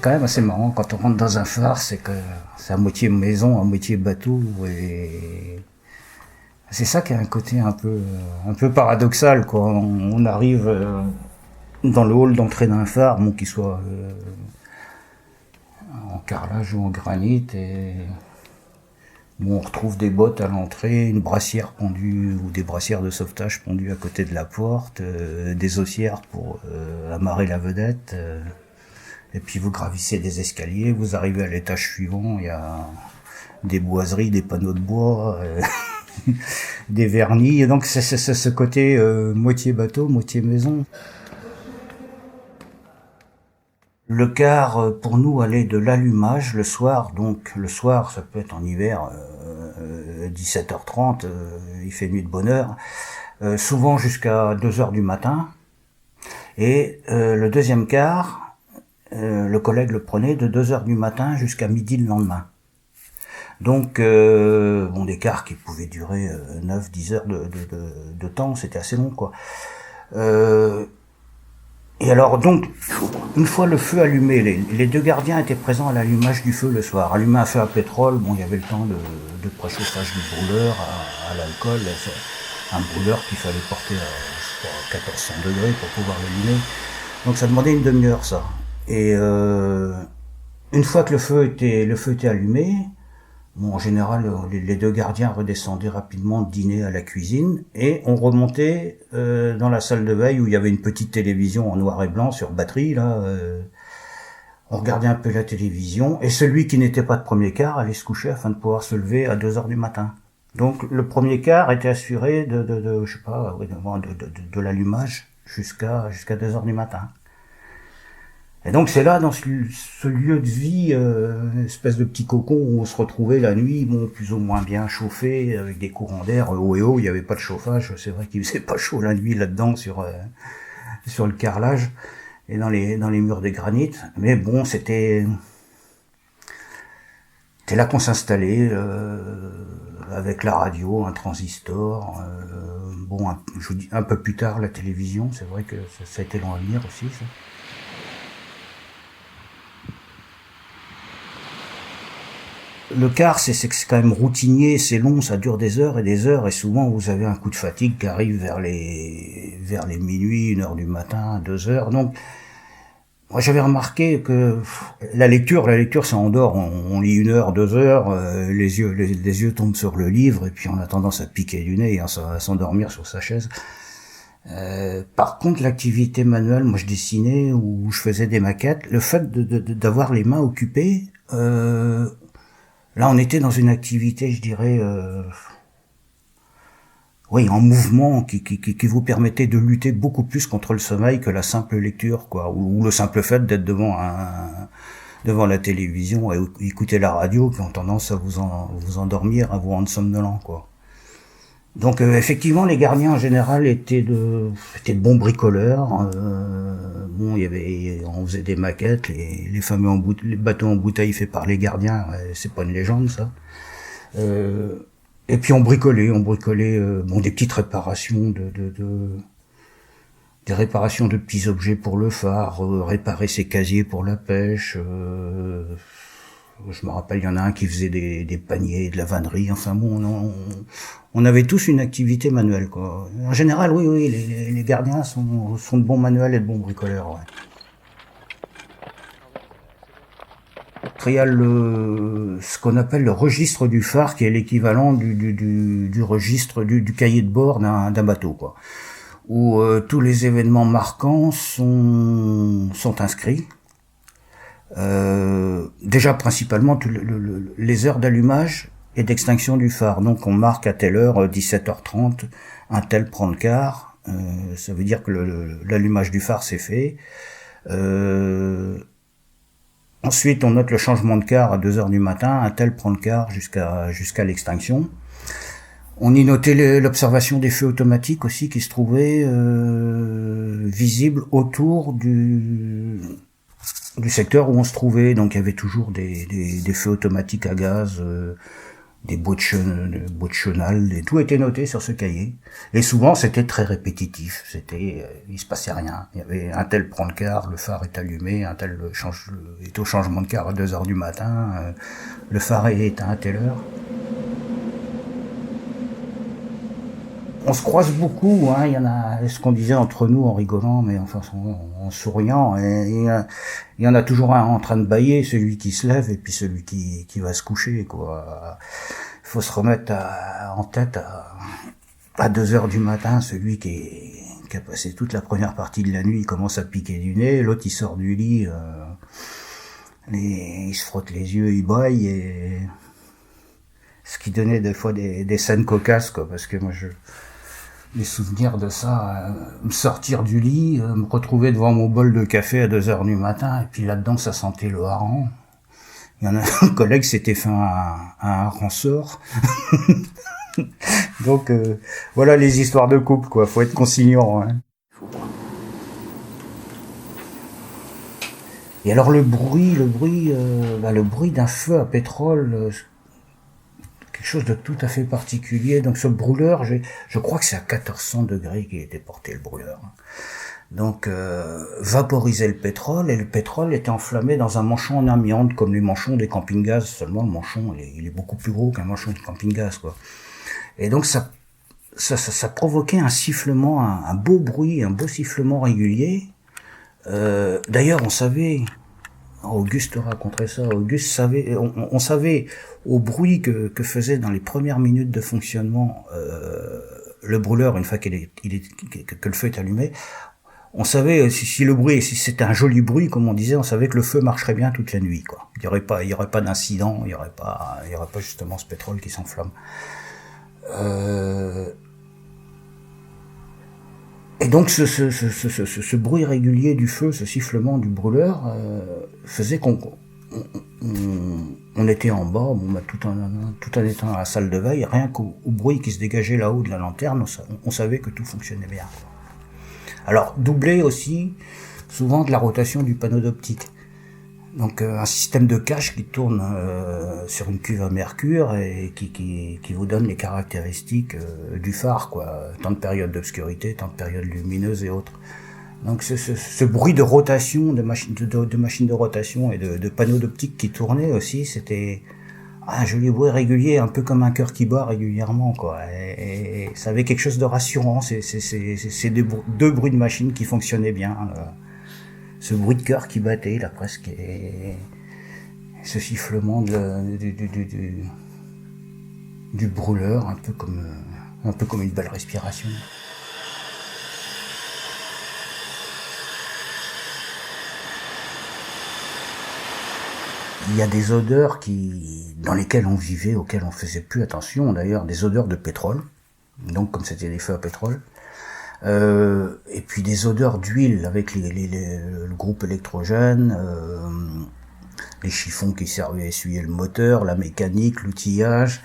c'est quand même assez marrant quand on rentre dans un phare, c'est que c'est à moitié maison, à moitié bateau, et c'est ça qui a un côté un peu paradoxal, quoi. On arrive dans le hall d'entrée d'un phare, bon, qu'il soit en carrelage ou en granit, et bon, on retrouve des bottes à l'entrée, une brassière pendue ou des brassières de sauvetage pendues à côté de la porte, des haussières pour amarrer la vedette. Et puis vous gravissez des escaliers, vous arrivez à l'étage suivant, il y a des boiseries, des panneaux de bois, des vernis. Et donc c'est ce côté moitié bateau, moitié maison. Le quart, pour nous, allait de l'allumage le soir. Donc le soir, ça peut être en hiver, 17h30, il fait nuit de bonne heure. Souvent jusqu'à 2h du matin. Et le deuxième quart, le collègue le prenait de 2h du matin jusqu'à midi le lendemain. Donc, bon, des quarts qui pouvaient durer 9-10 heures de temps, c'était assez long, quoi. Et alors, donc, une fois le feu allumé, les deux gardiens étaient présents à l'allumage du feu le soir. Allumer un feu à pétrole, bon, il y avait le temps de préchauffage du brûleur à l'alcool, un brûleur qu'il fallait porter à 1400 degrés pour pouvoir l'allumer. Donc ça demandait une demi-heure, ça. Et une fois que le feu était allumé, bon, en général, les deux gardiens redescendaient rapidement dîner à la cuisine et on remontait dans la salle de veille où il y avait une petite télévision en noir et blanc sur batterie, là. On regardait un peu la télévision et celui qui n'était pas de premier quart allait se coucher afin de pouvoir se lever à 2h du matin. Donc le premier quart était assuré je sais pas, de l'allumage jusqu'à 2h du matin. Et donc c'est là, dans ce lieu de vie, une espèce de petit cocon où on se retrouvait la nuit, bon, plus ou moins bien chauffé, avec des courants d'air haut et haut, il n'y avait pas de chauffage, c'est vrai qu'il faisait pas chaud la nuit là-dedans sur le carrelage et dans les murs de granit, mais bon, c'était là qu'on s'installait, avec la radio, un transistor, bon, je vous dis, un peu plus tard la télévision, c'est vrai que ça a été long à venir aussi, ça. Le quart, c'est quand même routinier, c'est long, ça dure des heures, et souvent vous avez un coup de fatigue qui arrive vers les minuit, 1h du matin, 2h. Donc, moi j'avais remarqué que la lecture, ça endort. On lit 1 heure, 2 heures, les yeux tombent sur le livre, et puis on a tendance à piquer du nez et à s'endormir sur sa chaise. Par contre, l'activité manuelle, moi je dessinais ou je faisais des maquettes, le fait d'avoir les mains occupées, là, on était dans une activité, je dirais, oui, en mouvement, qui vous permettait de lutter beaucoup plus contre le sommeil que la simple lecture, quoi, ou le simple fait d'être devant la télévision et écouter la radio, qui ont tendance à vous endormir, à vous rendre somnolent, quoi. Donc effectivement, les gardiens en général étaient de bons bricoleurs. Bon, on faisait des maquettes, les fameux les bateaux en bouteille faits par les gardiens, c'est pas une légende, ça. Et puis on bricolait, bon, des petites réparations des réparations de petits objets pour le phare, réparer ses casiers pour la pêche. Je me rappelle, il y en a un qui faisait des paniers, de la vannerie. Enfin bon, on avait tous une activité manuelle, quoi. En général, oui, les gardiens sont de bons manuels et de bons bricoleurs, ouais. Il y a ce qu'on appelle le registre du phare, qui est l'équivalent du registre du cahier de bord d'un bateau, quoi. Où tous les événements marquants sont inscrits. Déjà principalement les heures d'allumage et d'extinction du phare. Donc on marque à telle heure, 17h30, un tel prend le quart. Ça veut dire que l'allumage du phare c'est fait. Ensuite on note le changement de quart à 2h du matin, un tel prend le quart jusqu'à l'extinction. On y notait l'observation des feux automatiques aussi qui se trouvaient visibles autour du secteur où on se trouvait. Donc il y avait toujours des feux automatiques à gaz des bouts de chenal, et tout était noté sur ce cahier. Et souvent, c'était très répétitif. Il se passait rien. Il y avait un tel prend le quart, le phare est allumé, un tel est au changement de quart à 2 heures du matin, le phare est éteint à telle heure. On se croise beaucoup, hein. Il y en a, ce qu'on disait entre nous en rigolant, mais enfin en souriant. Et il y en a toujours un en train de bâiller, celui qui se lève et puis celui qui va se coucher, quoi. Il faut se remettre en tête à 2 heures du matin, celui qui a passé toute la première partie de la nuit, il commence à piquer du nez, l'autre il sort du lit, il se frotte les yeux, il baille, et ce qui donnait des fois des scènes cocasses, quoi, parce que moi les souvenirs de ça, me sortir du lit, me retrouver devant mon bol de café à 2 heures du matin, et puis là-dedans ça sentait le hareng. Il y en a un collègue s'était fait un ransort. Donc voilà les histoires de couple, quoi. Faut être conciliant, hein. Et alors le bruit d'un feu à pétrole, quelque chose de tout à fait particulier. Donc ce brûleur, je crois que c'est à 1400 degrés qu'il était porté, le brûleur. Donc vaporiser le pétrole, et le pétrole était enflammé dans un manchon en amiante, comme les manchons des camping-gaz, seulement le manchon il est beaucoup plus gros qu'un manchon de camping-gaz, quoi. Et donc ça provoquait un sifflement, un beau bruit, un beau sifflement régulier. D'ailleurs, on savait, Auguste raconterait ça, Auguste savait, on savait au bruit que faisait dans les premières minutes de fonctionnement le brûleur, une fois que le feu est allumé, on savait si le bruit, si c'était un joli bruit, comme on disait, on savait que le feu marcherait bien toute la nuit, quoi. Il y aurait pas d'incident, il y aurait pas justement ce pétrole qui s'enflamme. Et donc ce bruit régulier du feu, ce sifflement du brûleur, faisait qu'on était en bas, tout en étant à la salle de veille, rien qu'au bruit qui se dégageait là-haut de la lanterne, on savait que tout fonctionnait bien. Alors doublé aussi souvent de la rotation du panneau d'optique. Donc un système de cache qui tourne sur une cuve à mercure et qui vous donne les caractéristiques du phare, quoi. Tant de périodes d'obscurité, tant de périodes lumineuses et autres. Donc ce bruit de rotation, de machines de rotation et de panneaux d'optique qui tournaient aussi, c'était un joli bruit régulier, un peu comme un cœur qui bat régulièrement, quoi. Et ça avait quelque chose de rassurant. C'est deux bruits de machines qui fonctionnaient bien. Ce bruit de cœur qui battait là presque, et ce sifflement du brûleur, un peu comme une belle respiration. Il y a des odeurs dans lesquelles on vivait, auxquelles on faisait plus attention d'ailleurs, des odeurs de pétrole, donc comme c'était des feux à pétrole. Et puis des odeurs d'huile avec le groupe électrogène, les chiffons qui servaient à essuyer le moteur, la mécanique, l'outillage.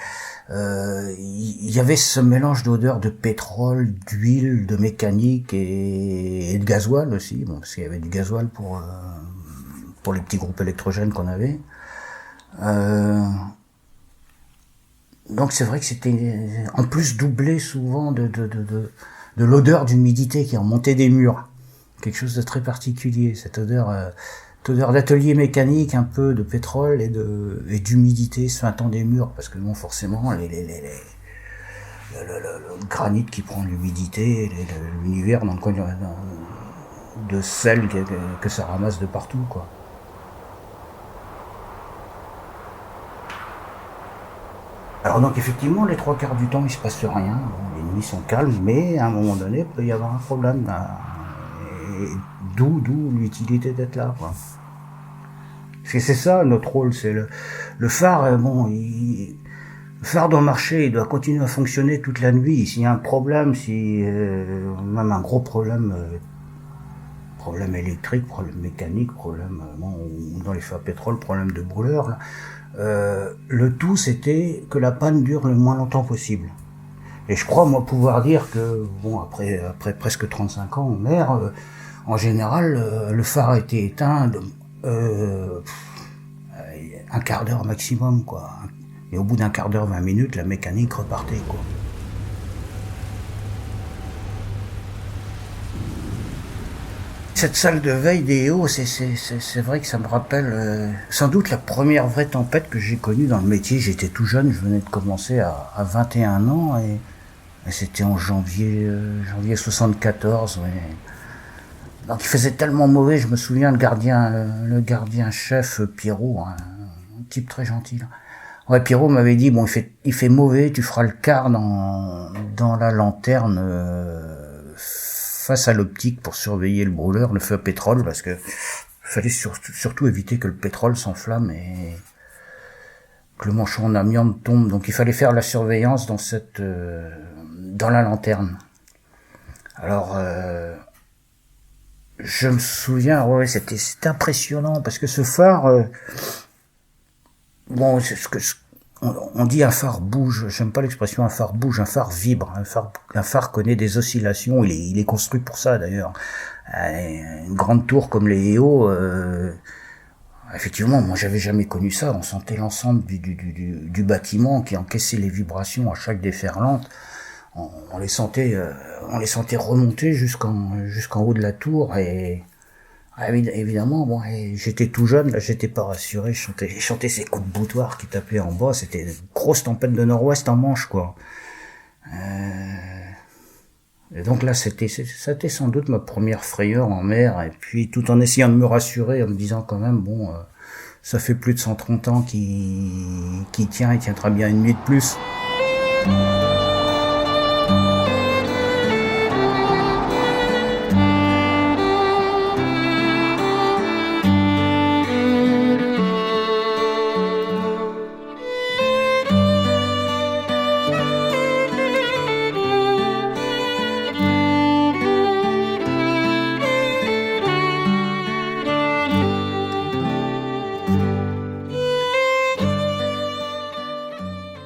Il y avait ce mélange d'odeurs de pétrole, d'huile, de mécanique et de gasoil aussi, parce qu'il y avait du gasoil pour les petits groupes électrogènes qu'on avait. Donc c'est vrai que c'était en plus doublé souvent de l'odeur d'humidité qui remontait des murs. Quelque chose de très particulier, cette odeur d'atelier mécanique, un peu de pétrole et d'humidité suintant des murs, parce que bon, forcément, le granit qui prend l'humidité, l'univers dans le coin de sel que ça ramasse de partout, quoi. Alors donc effectivement, les 3 quarts du temps, il se passe rien. Bon, les nuits sont calmes, mais à un moment donné, il peut y avoir un problème. Et d'où l'utilité d'être là, quoi. Parce que c'est ça notre rôle, c'est le phare. Le phare doit marcher, il doit continuer à fonctionner toute la nuit. S'il y a un problème, même un gros problème électrique, problème mécanique, dans les feux à pétrole, problème de brûleur, là. Le tout, c'était que la panne dure le moins longtemps possible. Et je crois, moi, pouvoir dire que, après presque 35 ans en mer, en général, le phare a été éteint un quart d'heure maximum, quoi. Et au bout d'un quart d'heure, 20 minutes, la mécanique repartait, quoi. Cette salle de veille des Hauts, c'est vrai que ça me rappelle sans doute la première vraie tempête que j'ai connue dans le métier. J'étais tout jeune, je venais de commencer à 21 ans et c'était en janvier 74. Ouais. Donc il faisait tellement mauvais, je me souviens, le gardien chef Pierrot, hein, un type très gentil. Là. Ouais, Pierrot m'avait dit, bon, il fait mauvais, tu feras le quart dans la lanterne face à l'optique pour surveiller le brûleur, le feu à pétrole, parce que fallait surtout éviter que le pétrole s'enflamme et que le manchon en amiante tombe. Donc il fallait faire la surveillance dans la lanterne. Alors je me souviens, ouais, c'était impressionnant parce que ce phare, bon, c'est on dit un phare bouge. J'aime pas l'expression un phare bouge, un phare vibre. Un phare connaît des oscillations. Il est construit pour ça d'ailleurs. Une grande tour comme les Hauts, effectivement, moi j'avais jamais connu ça. On sentait l'ensemble du bâtiment qui encaissait les vibrations à chaque déferlante. On les sentait remonter jusqu'en haut de la tour et évidemment, bon, j'étais tout jeune, là, j'étais pas rassuré, je chantais ces coups de boutoir qui tapaient en bas, c'était une grosse tempête de nord-ouest en Manche, quoi. Et donc là, c'était sans doute ma première frayeur en mer, et puis tout en essayant de me rassurer, en me disant quand même, bon, ça fait plus de 130 ans qu'il tient, il tiendra bien une nuit de plus.